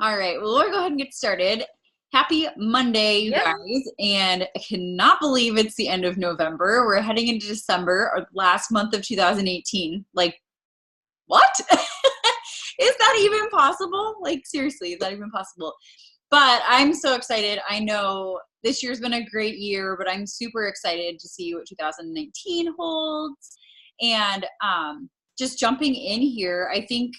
All right, well, we'll go ahead and get started. Happy Monday, you Yep. guys. And I cannot believe it's the end of November. We're heading into December, or last month of 2018. Like, what? Is that even possible? Like, seriously, is that even possible? But I'm so excited. I know this year's been a great year, but I'm super excited to see what 2019 holds. And just jumping in here, I think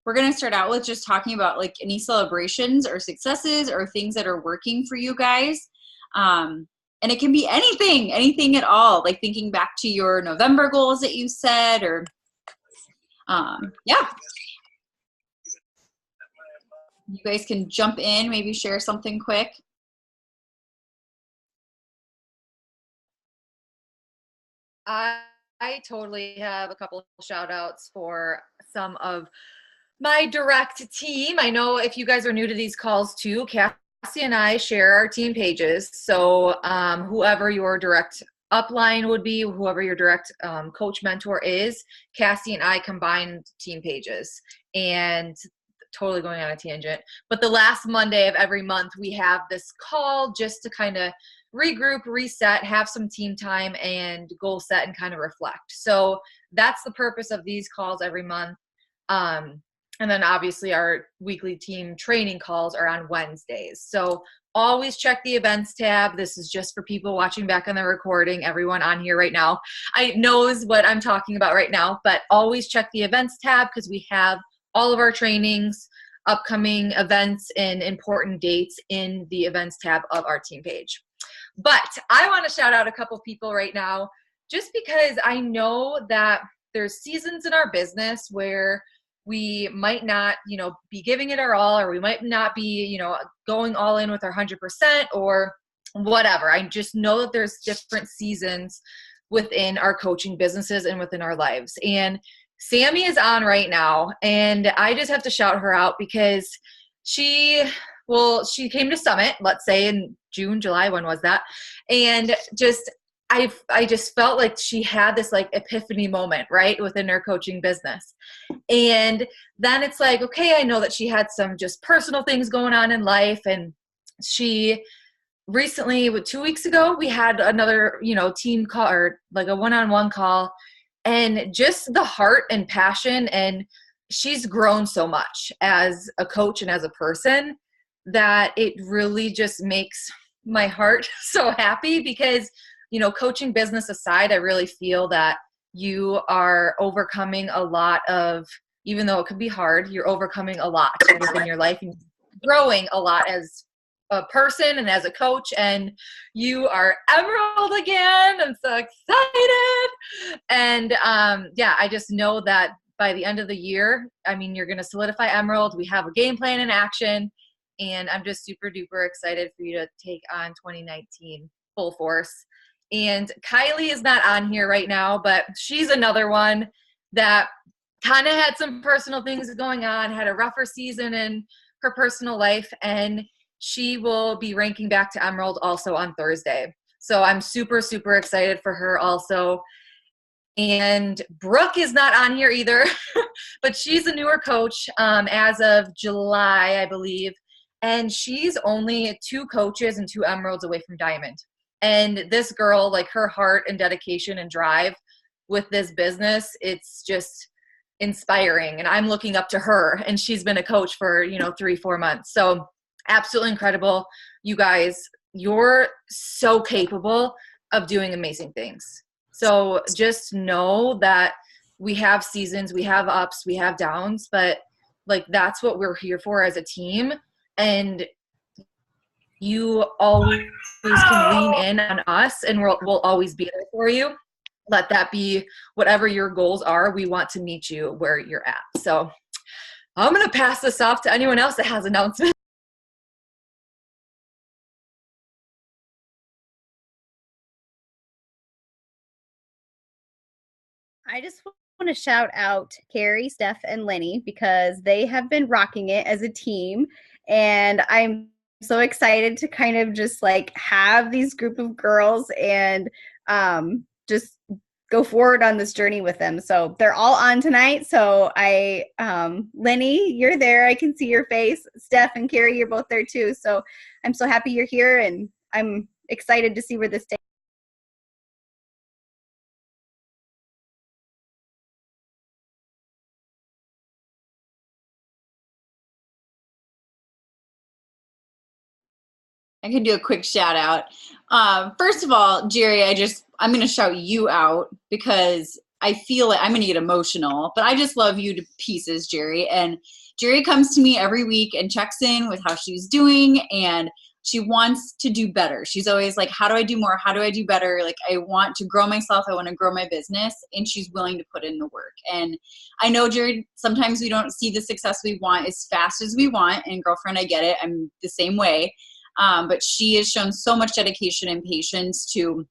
we're going to start out with just talking about like any celebrations or successes or things that are working for you guys. And it can be anything, anything at all, like thinking back to your November goals that you set or yeah, you guys can jump in, maybe share something quick. I I totally have a couple of shout outs for some of my direct team. I know if you guys are new to these calls too, Cassie and I share our team pages. So whoever your direct upline would be, whoever your direct coach mentor is, Cassie and I combined team pages. And totally going on a tangent, but the last Monday of every month, we have this call just to kind of regroup, reset, have some team time, and goal set and kind of reflect. So that's the purpose of these calls every month. And then obviously our weekly team training calls are on Wednesdays. So always check the events tab. This is just for people watching back on the recording. Everyone on here right now I knows what I'm talking about right now, but always check the events tab because we have all of our trainings, upcoming events, and important dates in the events tab of our team page. But I want to shout out a couple people right now just because I know that there's seasons in our business where we might not, be giving it our all, or we might not be, going all in with our 100% or whatever. I just know that there's different seasons within our coaching businesses and within our lives. And Sammy is on right now, and I just have to shout her out because she came to Summit, let's say in June, July, when was that? And I just felt like she had this like epiphany moment, right, within her coaching business. And then it's like, okay, I know that she had some just personal things going on in life, and she recently, 2 weeks ago, we had another, team call or like a one-on-one call, and just the heart and passion, and she's grown so much as a coach and as a person that it really just makes my heart so happy because, coaching business aside, I really feel that you are overcoming a lot of, even though it could be hard, you're overcoming a lot within your life and growing a lot as a person and as a coach, and you are Emerald again. I'm so excited. And yeah, I just know that by the end of the year, I mean, you're going to solidify Emerald. We have a game plan in action, and I'm just super duper excited for you to take on 2019 full force. And Kylie is not on here right now, but she's another one that kind of had some personal things going on, had a rougher season in her personal life, and she will be ranking back to Emerald also on Thursday. So I'm super, super excited for her also. And Brooke is not on here either, but she's a newer coach as of July, I believe. And she's only 2 coaches and 2 Emeralds away from Diamond. And this girl, like her heart and dedication and drive with this business, it's just inspiring. And I'm looking up to her, and she's been a coach for, 3-4 months. So absolutely incredible. You guys, you're so capable of doing amazing things. So just know that we have seasons, we have ups, we have downs, but like that's what we're here for as a team. And you always can lean in on us, and we'll always be there for you. Let that be whatever your goals are. We want to meet you where you're at. So I'm going to pass this off to anyone else that has announcements. I just want to shout out Carrie, Steph, and Lenny because they have been rocking it as a team. And I'm so excited to kind of just like have these group of girls and just go forward on this journey with them. So they're all on tonight. So Lenny, you're there. I can see your face. Steph and Carrie, you're both there too. So I'm so happy you're here, and I'm excited to see where this takes. I can do a quick shout out. First of all, Jerry, I'm going to shout you out because I feel like I'm going to get emotional, but I just love you to pieces, Jerry. And Jerry comes to me every week and checks in with how she's doing, and she wants to do better. She's always like, how do I do more? How do I do better? Like, I want to grow myself. I want to grow my business. And she's willing to put in the work. And I know, Jerry, sometimes we don't see the success we want as fast as we want. And girlfriend, I get it. I'm the same way. But she has shown so much dedication and patience to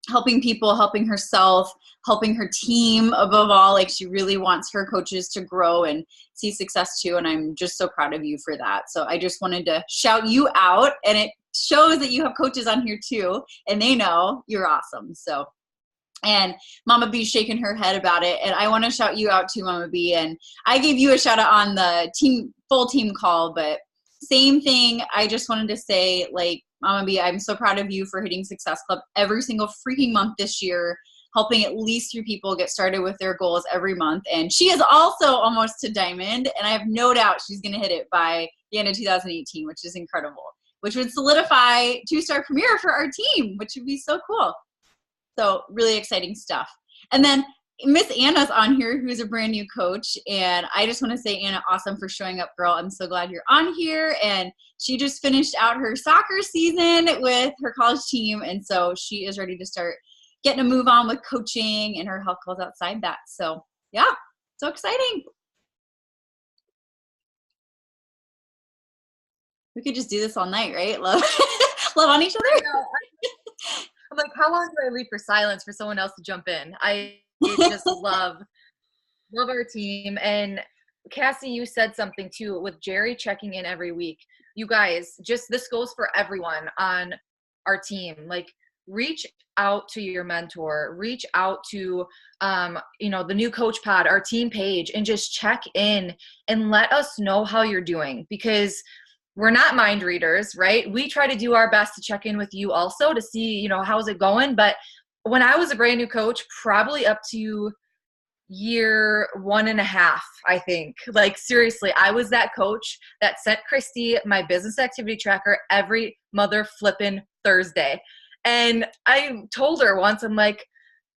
helping people, helping herself, helping her team above all. Like, she really wants her coaches to grow and see success too. And I'm just so proud of you for that. So I just wanted to shout you out, and it shows that you have coaches on here too, and they know you're awesome. So, and Mama B's shaking her head about it. And I want to shout you out too, Mama B. And I gave you a shout out on the full team call, but same thing. I just wanted to say, like, Mama B, I'm so proud of you for hitting Success Club every single freaking month this year, helping at least 3 people get started with their goals every month. And she is also almost to diamond, and I have no doubt she's going to hit it by the end of 2018, which is incredible, which would solidify 2-star premier for our team, which would be so cool. So really exciting stuff. And then Miss Anna's on here, who's a brand new coach. And I just want to say, Anna, awesome for showing up, girl. I'm so glad you're on here. And she just finished out her soccer season with her college team. And so she is ready to start getting a move on with coaching, and her health calls outside that. So yeah, so exciting. We could just do this all night, right? Love on each other. I'm like, how long do I leave for silence for someone else to jump in? I just love our team. And Cassie, you said something too with Jerry checking in every week. You guys, just this goes for everyone on our team. Like, reach out to your mentor, reach out to the new coach pod, our team page, and just check in and let us know how you're doing, because we're not mind readers, right? We try to do our best to check in with you also to see, how's it going. But when I was a brand new coach, probably up to year 1.5, I think, like, seriously, I was that coach that sent Christy my business activity tracker every mother flippin' Thursday. And I told her once, I'm like,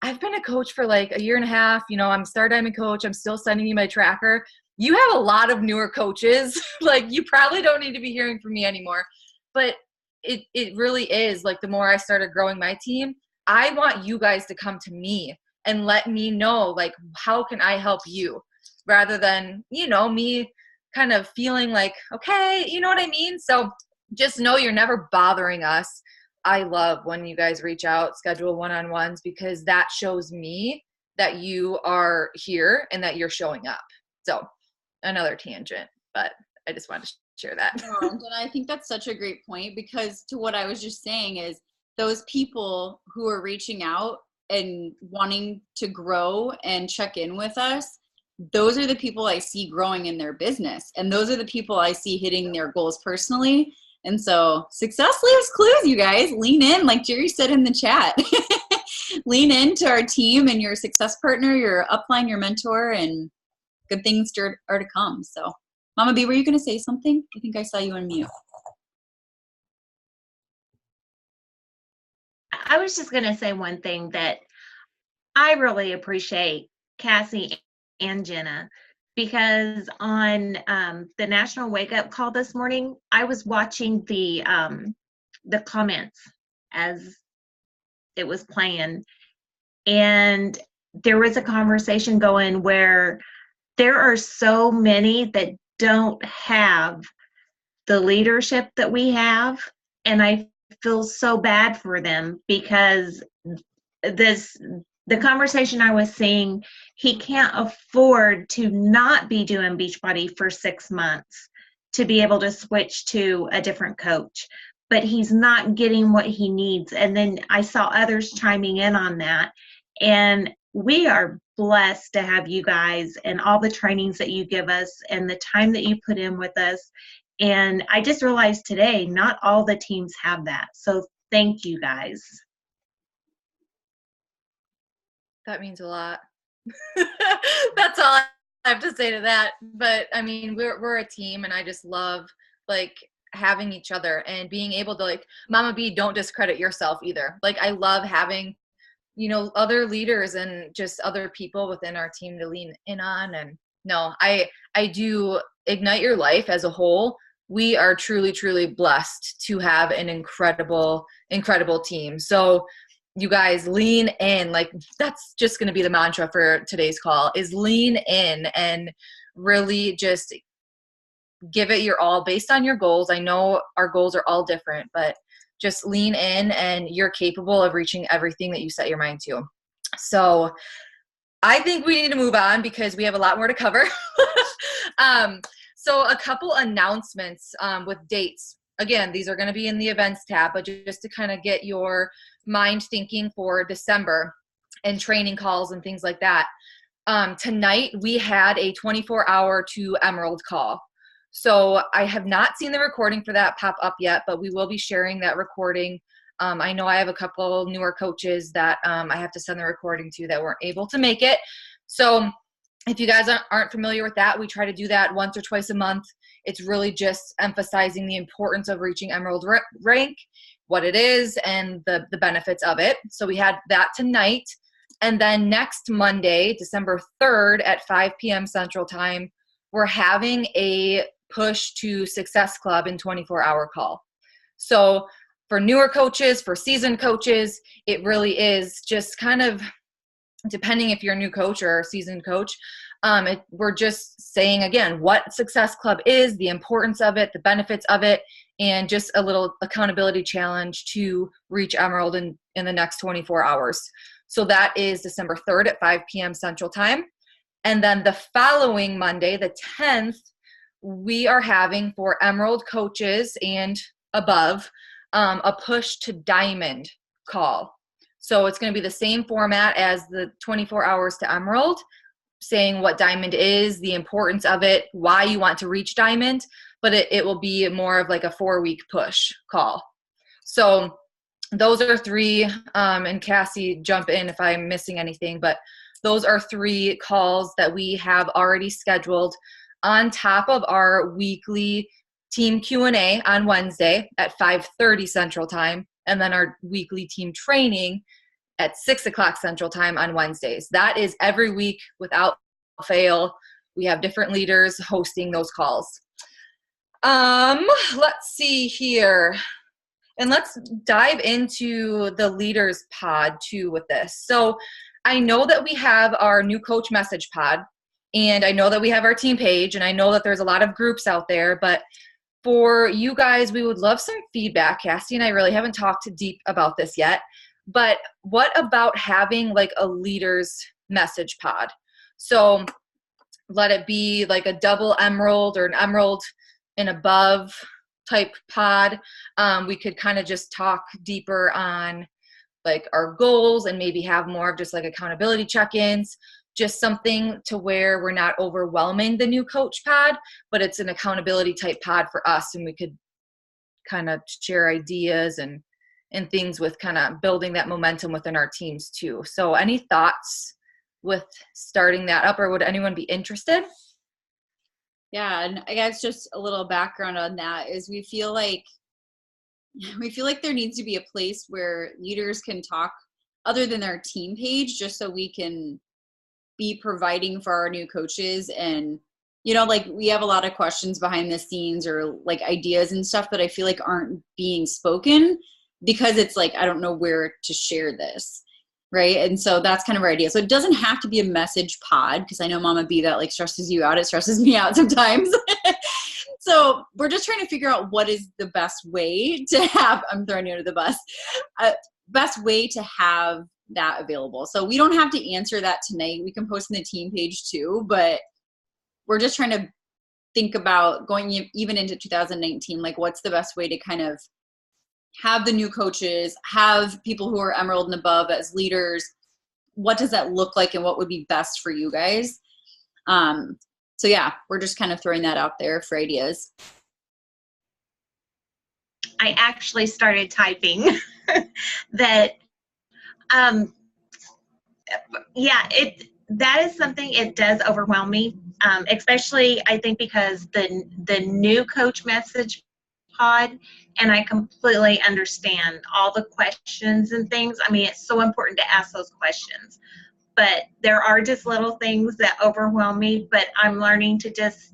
I've been a coach for like a 1.5 years. I'm Star Diamond coach. I'm still sending you my tracker. You have a lot of newer coaches. Like, you probably don't need to be hearing from me anymore. But it really is, like, the more I started growing my team, I want you guys to come to me and let me know, like, how can I help you, rather than, me kind of feeling like, okay, you know what I mean? So just know you're never bothering us. I love when you guys reach out, schedule one-on-ones, because that shows me that you are here and that you're showing up. So another tangent, but I just wanted to share that. And I think that's such a great point, because to what I was just saying is, those people who are reaching out and wanting to grow and check in with us, those are the people I see growing in their business. And those are the people I see hitting their goals personally. And so success leaves clues, you guys. Lean in, like Jerry said in the chat. Lean into our team and your success partner, your upline, your mentor, and good things are to come. So Mama B, were you going to say something? I think I saw you on mute. I was just going to say one thing, that I really appreciate Cassie and Jenna, because on the National Wake Up Call this morning, I was watching the comments as it was playing, and there was a conversation going where there are so many that don't have the leadership that we have, and I feel so bad for them, because the conversation I was seeing, he can't afford to not be doing Beachbody for 6 months to be able to switch to a different coach, but he's not getting what he needs. And then I saw others chiming in on that, and we are blessed to have you guys and all the trainings that you give us and the time that you put in with us. And I just realized today, not all the teams have that. So thank you guys. That means a lot. That's all I have to say to that. But I mean, we're a team, and I just love like having each other and being able to like, Mama B, don't discredit yourself either. Like, I love having, you know, other leaders and just other people within our team to lean in on. And no, I do Ignite Your Life as a whole. We are truly, truly blessed to have an incredible, incredible team. So you guys lean in. Like, that's just going to be the mantra for today's call, is lean in and really just give it your all based on your goals. I know our goals are all different, but just lean in and you're capable of reaching everything that you set your mind to. So I think we need to move on because we have a lot more to cover. So a couple announcements with dates. Again, these are going to be in the events tab, but just to kind of get your mind thinking for December and training calls and things like that. Tonight we had a 24-hour to Emerald call. So I have not seen the recording for that pop up yet, but we will be sharing that recording. I know I have a couple newer coaches that I have to send the recording to that weren't able to make it. So if you guys aren't familiar with that, we try to do that once or twice a month. It's really just emphasizing the importance of reaching Emerald rank, what it is, and the benefits of it. So we had that tonight. And then next Monday, December 3rd at 5 p.m. Central Time, we're having a Push to Success Club in 24-hour call. So for newer coaches, for seasoned coaches, it really is just kind of, depending if you're a new coach or a seasoned coach, we're just saying, again, what Success Club is, the importance of it, the benefits of it, and just a little accountability challenge to reach Emerald in the next 24 hours. So that is December 3rd at 5 p.m. Central Time. And then the following Monday, the 10th, we are having for Emerald coaches and above a Push to Diamond call. So it's going to be the same format as the 24 hours to Emerald, saying what Diamond is, the importance of it, why you want to reach Diamond, but it will be more of like a 4-week push call. So those are three, and Cassie, jump in if I'm missing anything, but those are 3 calls that we have already scheduled on top of our weekly team Q&A on Wednesday at 5:30 Central Time, and then our weekly team training at 6 o'clock Central Time on Wednesdays. That is every week without fail. We have different leaders hosting those calls. Let's see here. And let's dive into the leaders pod too with this. So I know that we have our new coach message pod, and I know that we have our team page, and I know that there's a lot of groups out there, but for you guys, we would love some feedback. Cassie and I really haven't talked deep about this yet, but what about having like a leaders message pod? So let it be like a double Emerald or an Emerald and above type pod. We could kind of just talk deeper on like our goals and maybe have more of just like accountability check-ins, just something to where we're not overwhelming the new coach pod, but it's an accountability type pod for us, and we could kind of share ideas and things with kind of building that momentum within our teams too. So any thoughts with starting that up, or would anyone be interested? Yeah, and I guess just a little background on that is we feel like there needs to be a place where leaders can talk other than their team page, just so we can be providing for our new coaches. And, you know, like we have a lot of questions behind the scenes or like ideas and stuff that I feel like aren't being spoken because it's like, I don't know where to share this. Right. And so that's kind of our idea. So it doesn't have to be a message pod, because I know Mama B, that like stresses you out. It stresses me out sometimes. So we're just trying to figure out what is the best way to have, I'm throwing you under the bus, best way to have that available. So we don't have to answer that tonight. We can post in the team page too, but we're just trying to think about going even into 2019, like what's the best way to kind of have the new coaches, have people who are Emerald and above as leaders, what does that look like and what would be best for you guys? So yeah, we're just kind of throwing that out there for ideas. I actually started typing that, that is something, it does overwhelm me, especially I think because the new coach message pod, and I completely understand all the questions and things. I mean, it's so important to ask those questions, but there are just little things that overwhelm me, but I'm learning to just,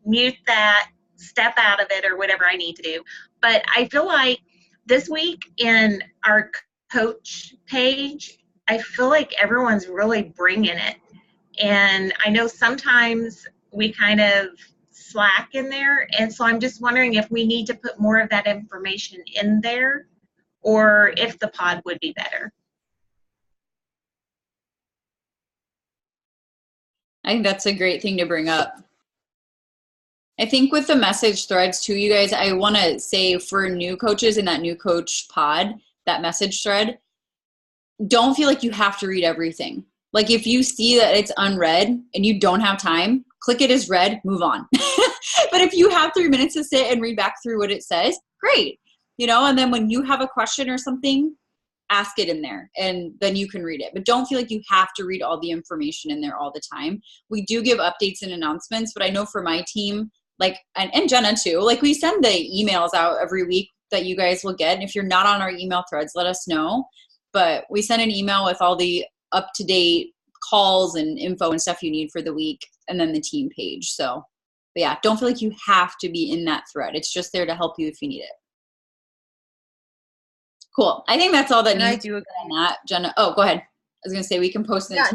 mute that, step out of it, or whatever I need to do. But I feel like this week in our coach page, I feel like everyone's really bringing it. And I know sometimes we kind of slack in there. And so I'm just wondering if we need to put more of that information in there, or if the pod would be better. I think that's a great thing to bring up. I think with the message threads too, you guys, I want to say for new coaches in that new coach pod, that message thread, don't feel like you have to read everything. Like if you see that it's unread and you don't have time, click it as read, move on. But if you have 3 minutes to sit and read back through what it says, great. And then when you have a question or something, ask it in there and then you can read it. But don't feel like you have to read all the information in there all the time. We do give updates and announcements, but I know for my team, and Jenna too, we send the emails out every week that you guys will get. And if you're not on our email threads, let us know. But we send an email with all the up-to-date calls and info and stuff you need for the week, and then the team page. So, but yeah, don't feel like you have to be in that thread. It's just there to help you if you need it. Cool. I think that's all that needs to be on that, Jenna. Oh, go ahead. I was going to say we can post it. I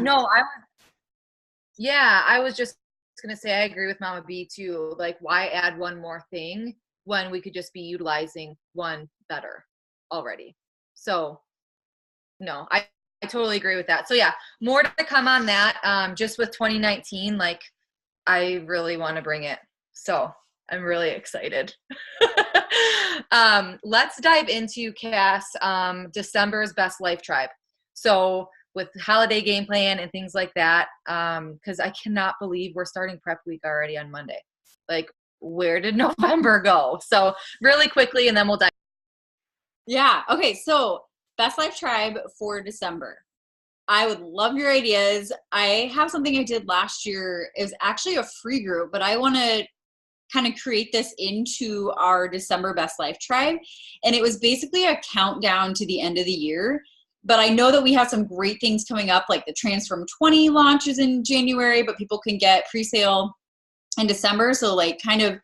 was just going to say I agree with Mama B too. Why add one more thing when we could just be utilizing one better already? So, no, I totally agree with that. So yeah, more to come on that. Just with 2019, I really want to bring it. So I'm really excited. Let's dive into Cass, December's Best Life Tribe. So with holiday game plan and things like that, because I cannot believe we're starting prep week already on Monday. Where did November go? So really quickly, and then we'll dive. Yeah. Okay. So Best Life Tribe for December. I would love your ideas. I have something I did last year. It was actually a free group, but I want to kind of create this into our December Best Life Tribe. And it was basically a countdown to the end of the year. But I know that we have some great things coming up, like the Transform 20 launches in January, but people can get pre-sale in December. So kind of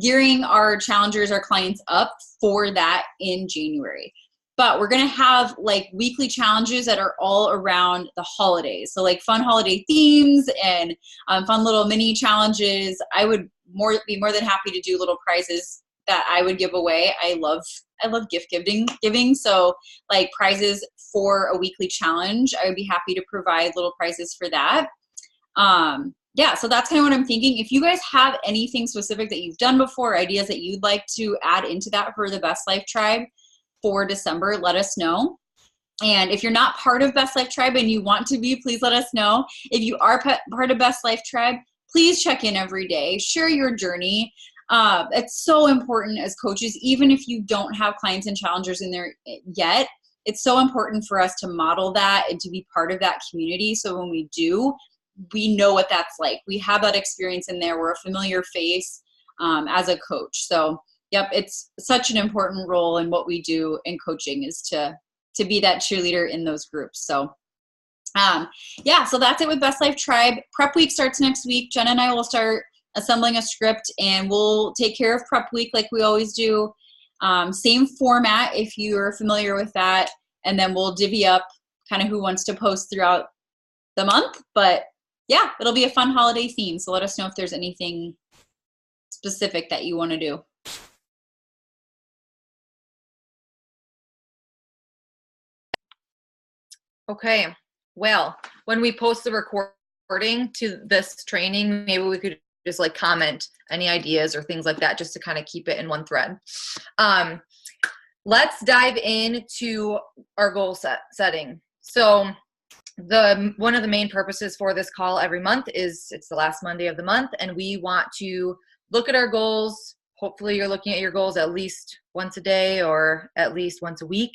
gearing our challengers, our clients up for that in January. But we're going to have weekly challenges that are all around the holidays. So fun holiday themes and fun little mini challenges. I would be more than happy to do little prizes that I would give away. I love gift giving. So prizes for a weekly challenge, I would be happy to provide little prizes for that. So that's kind of what I'm thinking. If you guys have anything specific that you've done before, ideas that you'd like to add into that for the Best Life Tribe for December, let us know. And if you're not part of Best Life Tribe and you want to be, please let us know. If you are part of Best Life Tribe, please check in every day, share your journey. It's so important as coaches, even if you don't have clients and challengers in there yet, it's so important for us to model that and to be part of that community. So when we do, we know what that's like. We have that experience in there. We're a familiar face as a coach. So yep, it's such an important role in what we do in coaching is to be that cheerleader in those groups. So so that's it with Best Life Tribe. Prep week starts next week. Jenna and I will start assembling a script and we'll take care of prep week like we always do. Same format if you're familiar with that. And then we'll divvy up kind of who wants to post throughout the month. But yeah, it'll be a fun holiday theme. So let us know if there's anything specific that you want to do. Okay. Well, when we post the recording to this training, maybe we could just comment any ideas or things like that, just to kind of keep it in one thread. Let's dive into our goal setting. So one of the main purposes for this call every month is it's the last Monday of the month, and we want to look at our goals. Hopefully you're looking at your goals at least once a day or at least once a week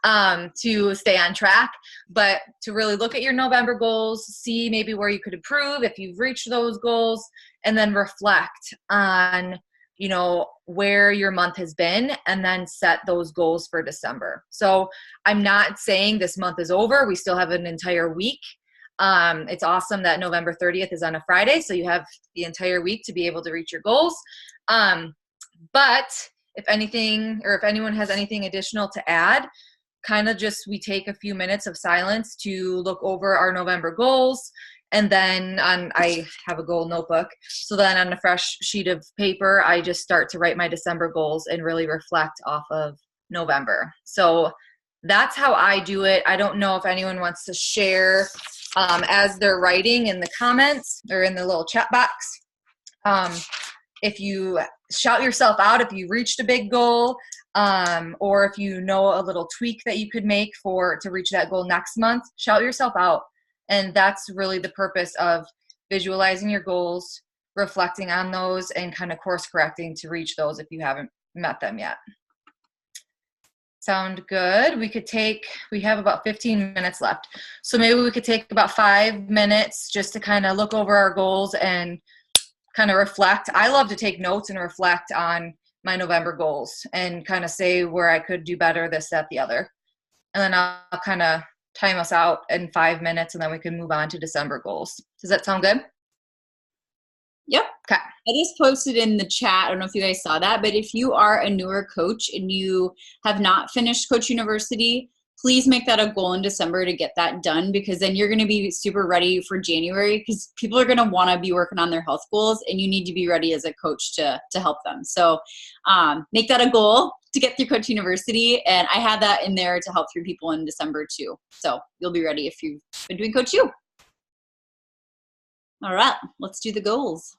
to stay on track, but to really look at your November goals, see maybe where you could improve if you've reached those goals, and then reflect on where your month has been, and then set those goals for December. So I'm not saying this month is over. We still have an entire week. It's awesome that November 30th is on a Friday, so you have the entire week to be able to reach your goals. But if anything, or if anyone has anything additional to add, kind of just we take a few minutes of silence to look over our November goals. And then I have a goal notebook. So then on a fresh sheet of paper, I just start to write my December goals and really reflect off of November. So that's how I do it. I don't know if anyone wants to share as they're writing in the comments or in the little chat box. If you shout yourself out, if you reached a big goal, or if you know a little tweak that you could make to reach that goal next month, shout yourself out. And that's really the purpose of visualizing your goals, reflecting on those, and kind of course correcting to reach those if you haven't met them yet. Sound good? We have about 15 minutes left. So maybe we could take about 5 minutes just to kind of look over our goals and kind of reflect. I love to take notes and reflect on my November goals and kind of say where I could do better, this, that, the other. And then I'll kind of time us out in 5 minutes, and then we can move on to December goals. Does that sound good? Yep. Okay. I just posted in the chat, I don't know if you guys saw that, but if you are a newer coach and you have not finished Coach University, please make that a goal in December to get that done, because then you're going to be super ready for January, because people are going to want to be working on their health goals, and you need to be ready as a coach to help them. So make that a goal to get through Coach University. And I have that in there to help through people in December too. So you'll be ready if you've been doing Coach U. All right, let's do the goals.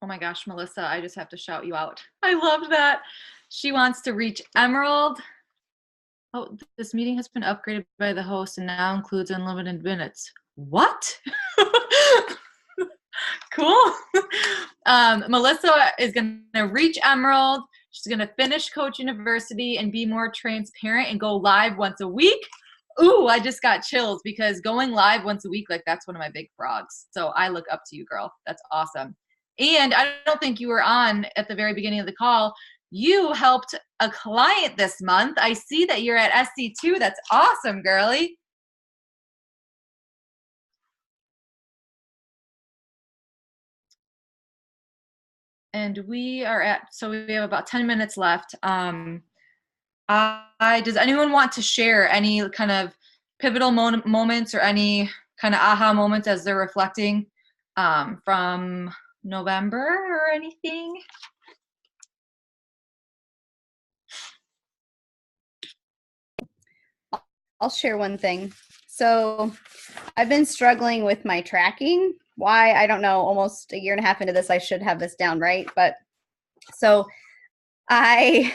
Oh my gosh, Melissa, I just have to shout you out. I loved that. She wants to reach Emerald. Oh, this meeting has been upgraded by the host and now includes unlimited minutes. What? Cool. Melissa is going to reach Emerald. She's going to finish Coach University and be more transparent and go live once a week. Ooh, I just got chills because going live once a week, like that's one of my big frogs. So I look up to you, girl. That's awesome. And I don't think you were on at the very beginning of the call. You helped a client this month. I see that you're at SC2. That's awesome, girly. And we are at, so we have about 10 minutes left. Does anyone want to share any kind of pivotal moments or any kind of aha moments as they're reflecting from November or anything? I'll share one thing. So I've been struggling with my tracking. Why? I don't know. Almost a year and a half into this, I should have this down, right? But so I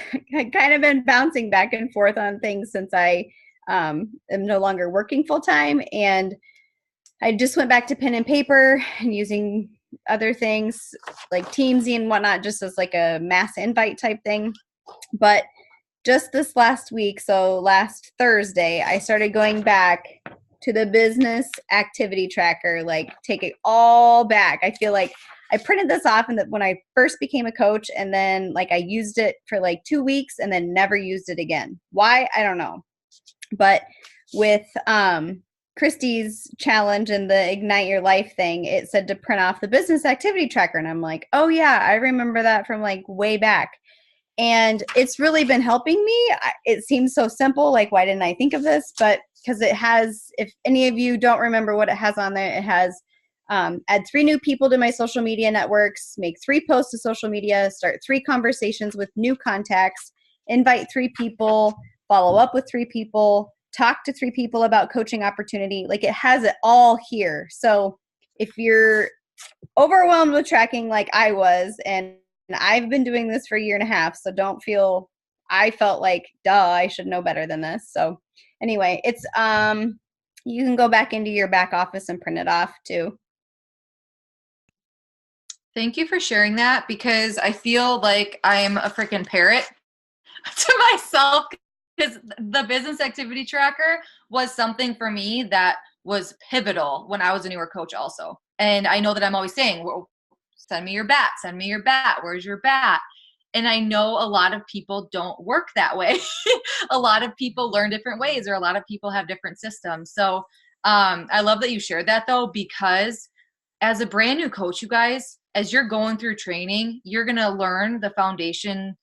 kind of been bouncing back and forth on things since I am no longer working full time. And I just went back to pen and paper and using other things like Teamsy and whatnot, just as like a mass invite type thing. But just this last week, so last Thursday, I started going back to the business activity tracker, like take it all back. I feel like I printed this off when I first became a coach, and then like I used it for like 2 weeks and then never used it again. Why? I don't know. But with Christy's challenge and the Ignite Your Life thing, it said to print off the business activity tracker. And I'm like, oh yeah, I remember that from like way back. And it's really been helping me. It seems so simple, like why didn't I think of this? But because it has, if any of you don't remember what it has on there, it has add 3 new people to my social media networks, make 3 posts to social media, start 3 conversations with new contacts, invite 3 people, follow up with 3 people, talk to 3 people about coaching opportunity. Like it has it all here. So if you're overwhelmed with tracking like I was, and I've been doing this for a year and a half, so don't feel, I felt like, duh, I should know better than this. So anyway, it's, you can go back into your back office and print it off too. Thank you for sharing that, because I feel like I'm a freaking parrot to myself, because the business activity tracker was something for me that was pivotal when I was a newer coach also. And I know that I'm always saying, well, send me your bat, send me your bat, where's your bat? And I know a lot of people don't work that way. A lot of people learn different ways, or a lot of people have different systems. So I love that you shared that though, because as a brand new coach, you guys, as you're going through training, you're going to learn the foundation,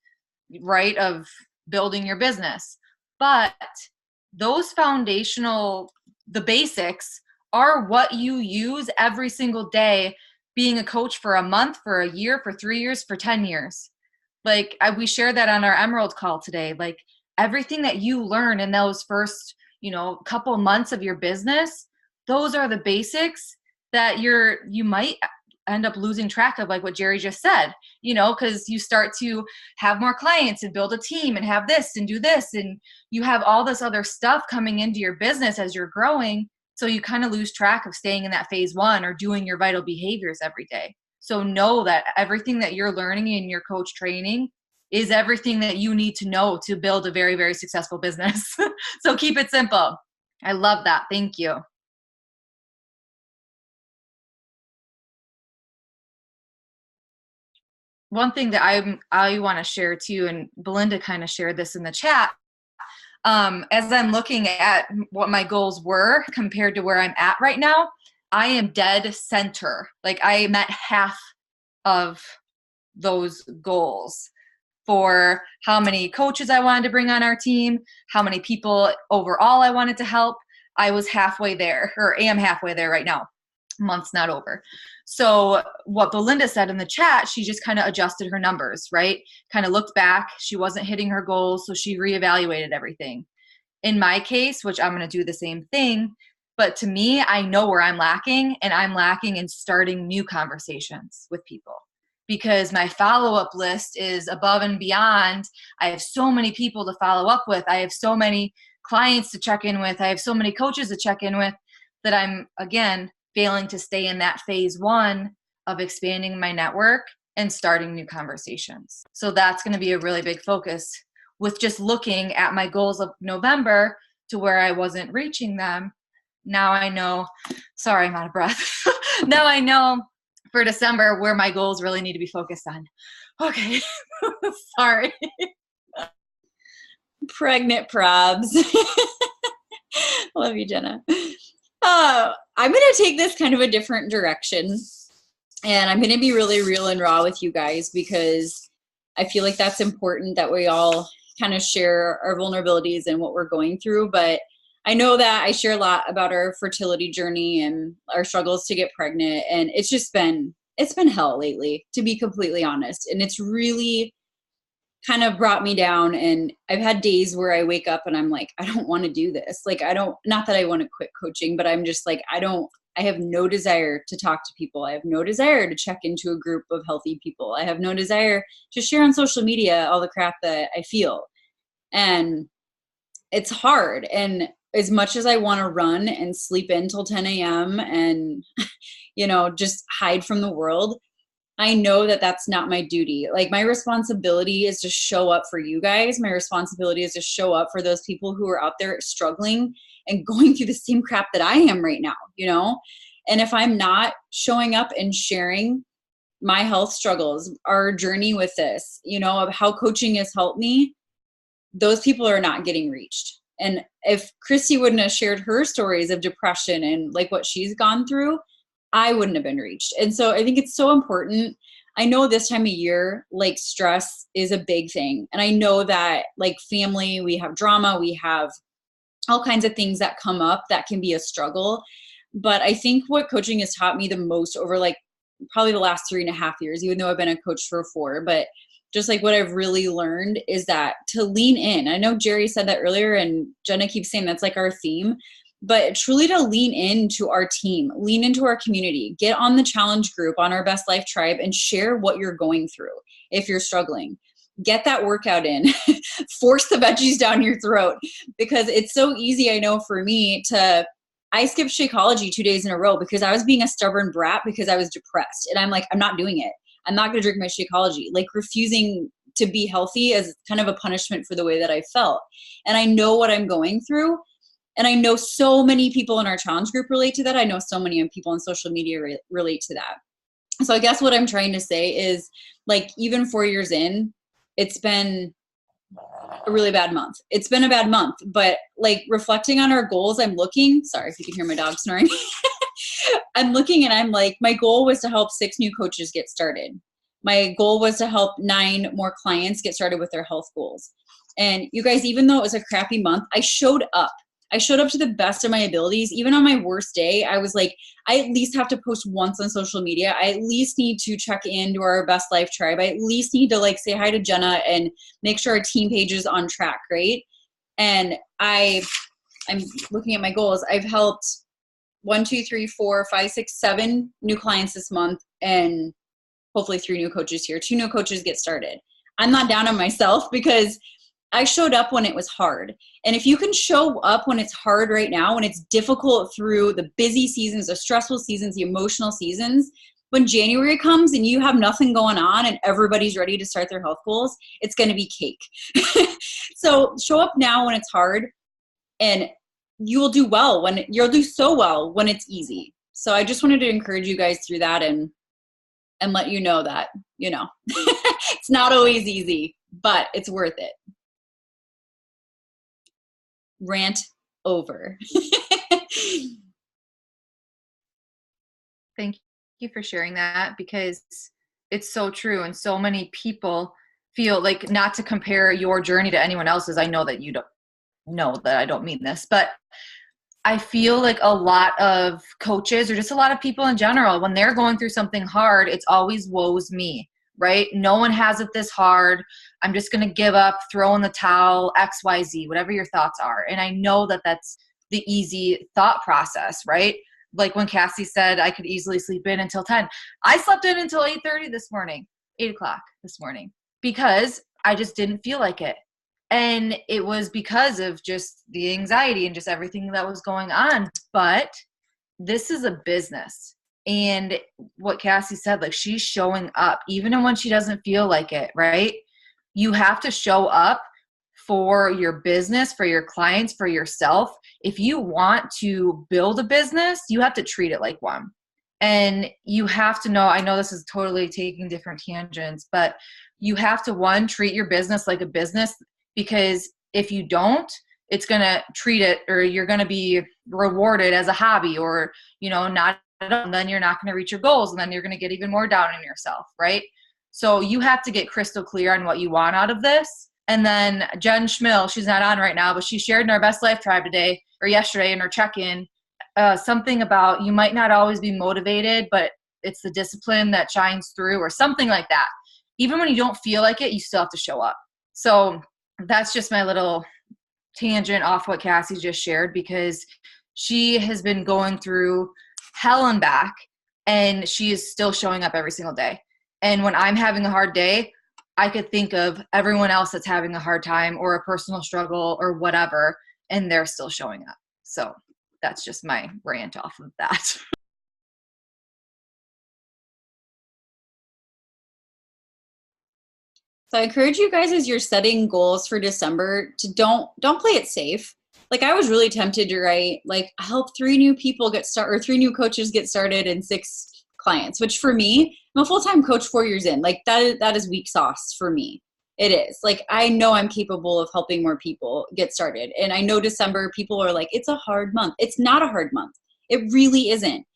right, of building your business. But those foundational, the basics are what you use every single day being a coach for a month, for a year, for 3 years, for 10 years. Like we shared that on our Emerald call today. Like everything that you learn in those first, couple months of your business, those are the basics that you might end up losing track of, like what Jerry just said, because you start to have more clients and build a team and have this and do this, and you have all this other stuff coming into your business as you're growing. So you kind of lose track of staying in that phase 1 or doing your vital behaviors every day. So know that everything that you're learning in your coach training is everything that you need to know to build a very, very successful business. So keep it simple. I love that. Thank you. One thing that I want to share too, and Belinda kind of shared this in the chat, as I'm looking at what my goals were compared to where I'm at right now, I am dead center. Like I met half of those goals for how many coaches I wanted to bring on our team, how many people overall I wanted to help. I was halfway there, or am halfway there right now. Month's not over. So what Belinda said in the chat, she just kind of adjusted her numbers, right? Kind of looked back. She wasn't hitting her goals, so she reevaluated everything. In my case, which I'm going to do the same thing, but to me, I know where I'm lacking, and I'm lacking in starting new conversations with people, because my follow-up list is above and beyond. I have so many people to follow up with. I have so many clients to check in with. I have so many coaches to check in with that I'm, again, failing to stay in that phase one of expanding my network and starting new conversations. So that's going to be a really big focus with just looking at my goals of November to where I wasn't reaching them. Now I know, sorry, I'm out of breath. Now I know for December where my goals really need to be focused on. Okay. Sorry. Pregnant probs. Love you, Jenna. I'm going to take this kind of a different direction. And I'm going to be really real and raw with you guys because I feel like that's important that we all kind of share our vulnerabilities and what we're going through. But I know that I share a lot about our fertility journey and our struggles to get pregnant. And it's been hell lately, to be completely honest. And it's really kind of brought me down. And I've had days where I wake up and I'm like, I don't want to do this. Like, not that I want to quit coaching, but I'm just like, I have no desire to talk to people. I have no desire to check into a group of healthy people. I have no desire to share on social media all the crap that I feel. And it's hard. And as much as I want to run and sleep in till 10 a.m. and, just hide from the world, I know that that's not my duty. Like, my responsibility is to show up for you guys. My responsibility is to show up for those people who are out there struggling and going through the same crap that I am right now, And if I'm not showing up and sharing my health struggles, our journey with this, of how coaching has helped me, those people are not getting reached. And if Christy wouldn't have shared her stories of depression and like what she's gone through, I wouldn't have been reached. And so I think it's so important. I know this time of year, like, stress is a big thing. And I know that, like, family, we have drama, we have all kinds of things that come up that can be a struggle. But I think what coaching has taught me the most over, like, probably the last 3.5 years, even though I've been a coach for 4, but just like what I've really learned is that to lean in. I know Jerry said that earlier and Jenna keeps saying that's like our theme, but truly to lean into our team, lean into our community, get on the challenge group on our Best Life Tribe and share what you're going through. If you're struggling, get that workout in, force the veggies down your throat, because it's so easy. I know for me I skipped Shakeology 2 days in a row because I was being a stubborn brat because I was depressed. And I'm like, I'm not doing it. I'm not going to drink my Shakeology. Like, refusing to be healthy as kind of a punishment for the way that I felt. And I know what I'm going through. And I know so many people in our challenge group relate to that. I know so many people on social media relate to that. So I guess what I'm trying to say is, like, even 4 years in, it's been a really bad month. It's been a bad month, but like, reflecting on our goals, I'm looking, sorry if you can hear my dog snoring. I'm looking and I'm like, my goal was to help 6 new coaches get started. My goal was to help 9 more clients get started with their health goals. And you guys, even though it was a crappy month, I showed up. I showed up to the best of my abilities. Even on my worst day, I was like, I at least have to post once on social media. I at least need to check into our Best Life Tribe. I at least need to, like, say hi to Jenna and make sure our team page is on track, right? And I'm looking at my goals. I've helped 1, 2, 3, 4, 5, 6, 7 new clients this month, and hopefully 3 new coaches here. 2 new coaches get started. I'm not down on myself because I showed up when it was hard. And if you can show up when it's hard right now, when it's difficult through the busy seasons, the stressful seasons, the emotional seasons, when January comes and you have nothing going on and everybody's ready to start their health goals, it's going to be cake. So show up now when it's hard, and you will do well you'll do so well when it's easy. So I just wanted to encourage you guys through that and let you know that, it's not always easy, but it's worth it. Rant over. Thank you for sharing that, because it's so true. And so many people feel like, not to compare your journey to anyone else's. I know that you don't know that I don't mean this, but I feel like a lot of coaches, or just a lot of people in general, when they're going through something hard, it's always woe's me, right? No one has it this hard. I'm just going to give up, throw in the towel, XYZ, whatever your thoughts are. And I know that that's the easy thought process, right? Like when Cassie said I could easily sleep in until 10. I slept in until 8:30 this morning. 8 o'clock this morning because I just didn't feel like it. And it was because of just the anxiety and just everything that was going on. But this is a business. And what Cassie said, like, she's showing up even when she doesn't feel like it, right? You have to show up for your business, for your clients, for yourself. If you want to build a business, you have to treat it like one. And you have to know, I know this is totally taking different tangents, but you have to, one, treat your business like a business, because if you don't, it's going to treat it, or you're going to be rewarded as a hobby, or, not, and then you're not going to reach your goals, and then you're going to get even more down on yourself, right? So you have to get crystal clear on what you want out of this. And then Jen Schmill, she's not on right now, but she shared in our Best Life Tribe today, or yesterday in her check-in, something about you might not always be motivated, but it's the discipline that shines through, or something like that. Even when you don't feel like it, you still have to show up. So that's just my little tangent off what Cassie just shared, because she has been going through hell and back, and she is still showing up every single day. And when I'm having a hard day, I could think of everyone else that's having a hard time or a personal struggle or whatever, and they're still showing up. So that's just my rant off of that. So I encourage you guys, as you're setting goals for December, to don't play it safe. Like, I was really tempted to write, like, I help 3 new people get started, or 3 new coaches get started, and 6 clients, which for me, I'm a full-time coach 4 years in. Like, that is weak sauce for me. It is. Like, I know I'm capable of helping more people get started. And I know December, people are like, it's a hard month. It's not a hard month. It really isn't.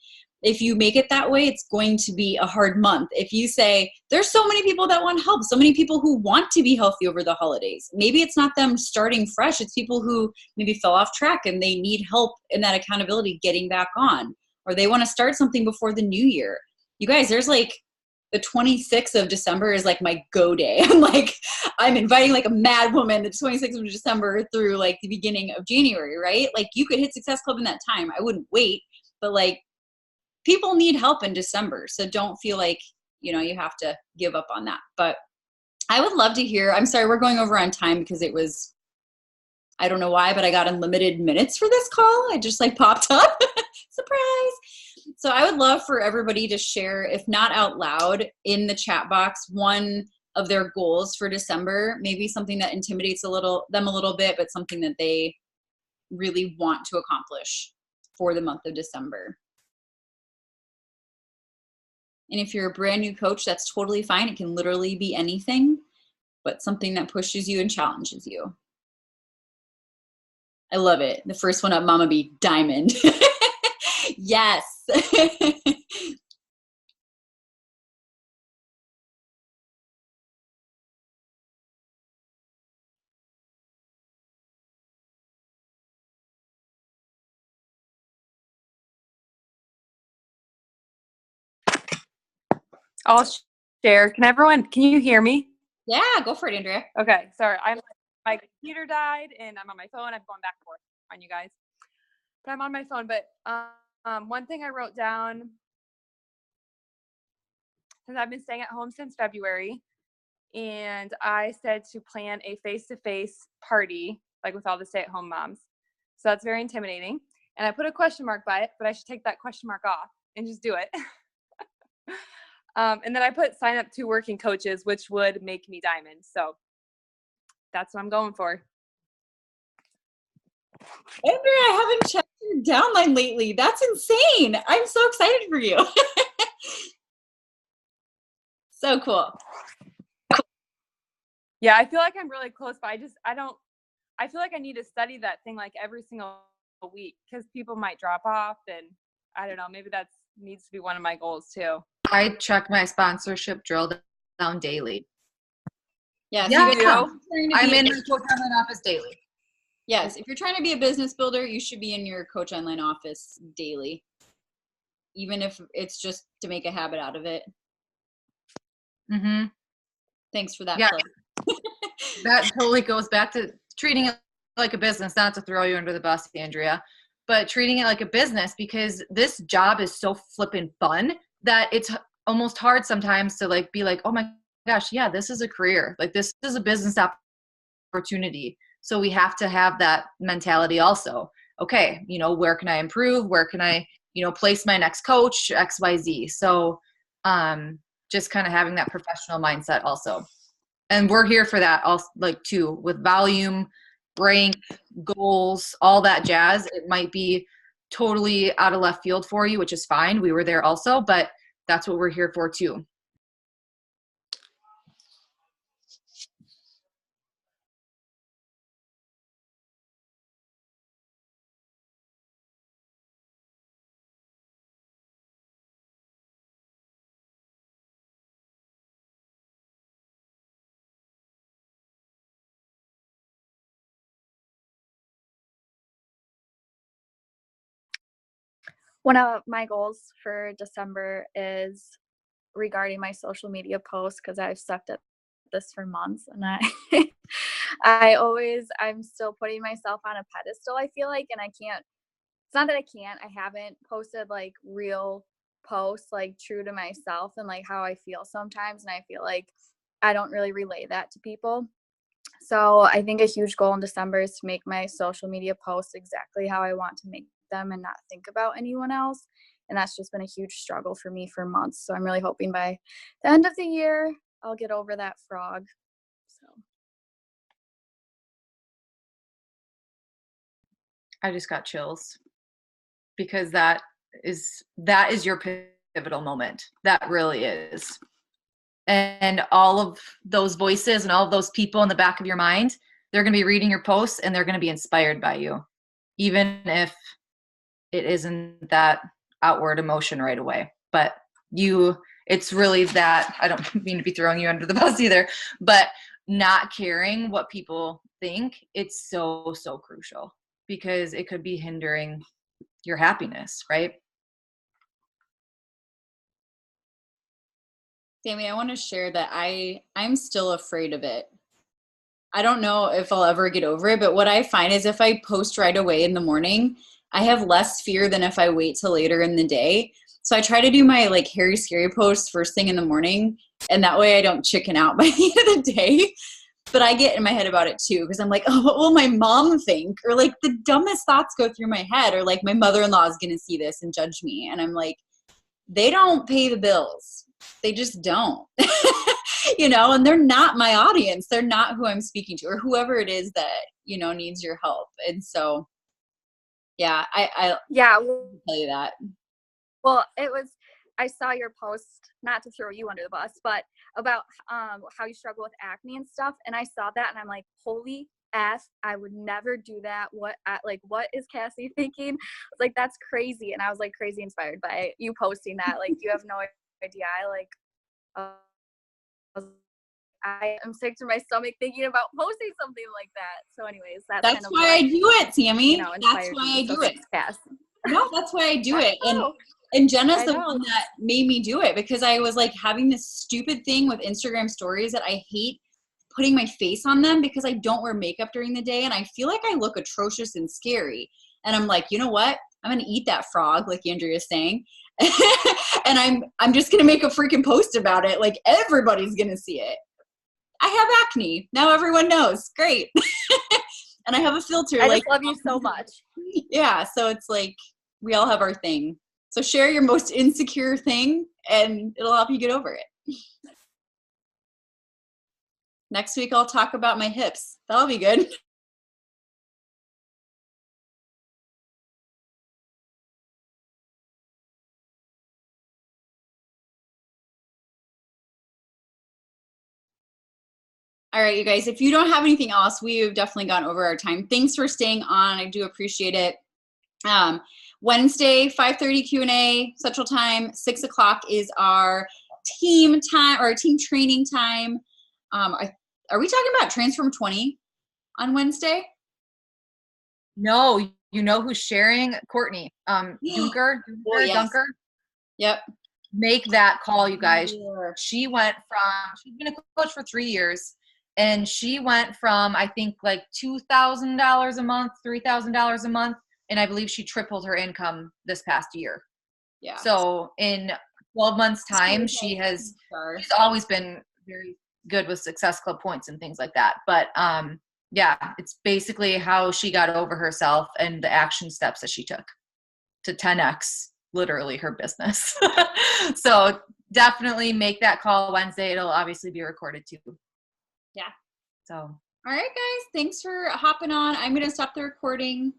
If you make it that way, it's going to be a hard month. If you say, there's so many people that want help, so many people who want to be healthy over the holidays. Maybe it's not them starting fresh. It's people who maybe fell off track and they need help in that accountability getting back on. Or they want to start something before the new year. You guys, there's like the 26th of December is like my go day. I'm inviting like a mad woman the 26th of December through like the beginning of January, right? Like, you could hit Success Club in that time. I wouldn't wait, but like, people need help in December. So don't feel like, you have to give up on that. But I would love to hear, I'm sorry, we're going over on time because it was, I don't know why, but I got unlimited minutes for this call. I just like popped up. Surprise. So I would love for everybody to share, if not out loud, in the chat box, one of their goals for December, maybe something that intimidates them a little bit, but something that they really want to accomplish for the month of December. And if you're a brand new coach, that's totally fine. It can literally be anything, but something that pushes you and challenges you. I love it. The first one up, Mama B, diamond. Yes. I'll share. Can you hear me? Yeah, go for it, Andrea. Okay, sorry. My computer died and I'm on my phone. I'm going back and forth on you guys. But I'm on my phone. But one thing I wrote down, since I've been staying at home since February, and I said to plan a face-to-face party, like with all the stay-at-home moms. So that's very intimidating. And I put a question mark by it, but I should take that question mark off and just do it. And then I put sign up 2 working coaches, which would make me diamond. So that's what I'm going for. Andrea, I haven't checked your downline lately. That's insane. I'm so excited for you. So cool. Yeah, I feel like I'm really close, but I feel like I need to study that thing like every single week, because people might drop off, and I don't know, maybe that needs to be one of my goals too. I check my sponsorship drill down daily. Yes, Yeah, I'm in my coach online office daily. Yes, if you're trying to be a business builder, you should be in your coach online office daily, even if it's just to make a habit out of it. Mm-hmm. Thanks for that. Yeah, that totally goes back to treating it like a business, not to throw you under the bus, Andrea, but treating it like a business, because this job is so flippin' fun that it's almost hard sometimes to like be like, oh my gosh, yeah, this is a career. Like this is a business opportunity. So we have to have that mentality also. Okay, you know, where can I improve? Where can I, you know, place my next coach, XYZ. So just kind of having that professional mindset also. And we're here for that also, like too, with volume, rank, goals, all that jazz. It might be totally out of left field for you, which is fine. We were there also, but that's what we're here for too. One of my goals for December is regarding my social media posts, because I've sucked at this for months, and I'm still putting myself on a pedestal, I feel like, and I can't, it's not that I haven't posted like real posts like true to myself and like how I feel sometimes, and I feel like I don't really relay that to people. So I think a huge goal in December is to make my social media posts exactly how I want to make them and not think about anyone else. And that's just been a huge struggle for me for months. So I'm really hoping by the end of the year, I'll get over that frog. So I just got chills because that is your pivotal moment. That really is. And all of those voices and all of those people in the back of your mind, they're going to be reading your posts and they're going to be inspired by you, even if it isn't that outward emotion right away. But it's really that, I don't mean to be throwing you under the bus either, but not caring what people think, it's so, so crucial because it could be hindering your happiness, right? Sammy, I want to share that I'm still afraid of it. I don't know if I'll ever get over it, but what I find is if I post right away in the morning, I have less fear than if I wait till later in the day. So I try to do my like hairy scary posts first thing in the morning, and that way I don't chicken out by the end of the day. But I get in my head about it too, because I'm like, oh, what will my mom think? Or like the dumbest thoughts go through my head, or like my mother-in-law is going to see this and judge me. And I'm like, they don't pay the bills. They just don't. You know, and they're not my audience. They're not who I'm speaking to, or whoever it is that, you know, needs your help. And so, yeah, I tell you that. well, I saw your post, not to throw you under the bus, but about how you struggle with acne and stuff. And I saw that and I'm like, holy F, I would never do that. What is Cassie thinking? I was like, that's crazy. And I was like crazy inspired by you posting that. Like, you have no idea. I am sick to my stomach thinking about posting something like that. So anyways, that's kind of why I do it, Sammy. You know, that's why I do it. Cass. No, that's why I do it. And Jenna's the one that made me do it, because I was like having this stupid thing with Instagram stories that I hate putting my face on them because I don't wear makeup during the day and I feel like I look atrocious and scary. And I'm like, you know what? I'm going to eat that frog, like Andrea's saying. And I'm just going to make a freaking post about it. Like everybody's going to see it. I have acne. Now everyone knows. Great. And I have a filter. I just love you so much. Yeah. So it's like, we all have our thing. So share your most insecure thing and it'll help you get over it. Next week, I'll talk about my hips. That'll be good. All right, you guys, if you don't have anything else, we've definitely gone over our time. Thanks for staying on. I do appreciate it. Wednesday, 5:30 Q&A Central Time, 6 o'clock is our team time or team training time. Are we talking about Transform 20 on Wednesday? No, you know who's sharing? Courtney. Dunker. Oh, yes. Dunker. Yep. Make that call, you guys. Sure. She's been a coach for 3 years, and she went from, I think, like $2,000 a month, $3,000 a month, and I believe she tripled her income this past year. Yeah. So in 12 months' time, she's always been very good with Success Club points and things like that. But yeah, it's basically how she got over herself and the action steps that she took to 10x literally her business. So definitely make that call Wednesday. It'll obviously be recorded too. Yeah. So all right, guys, thanks for hopping on. I'm going to stop the recording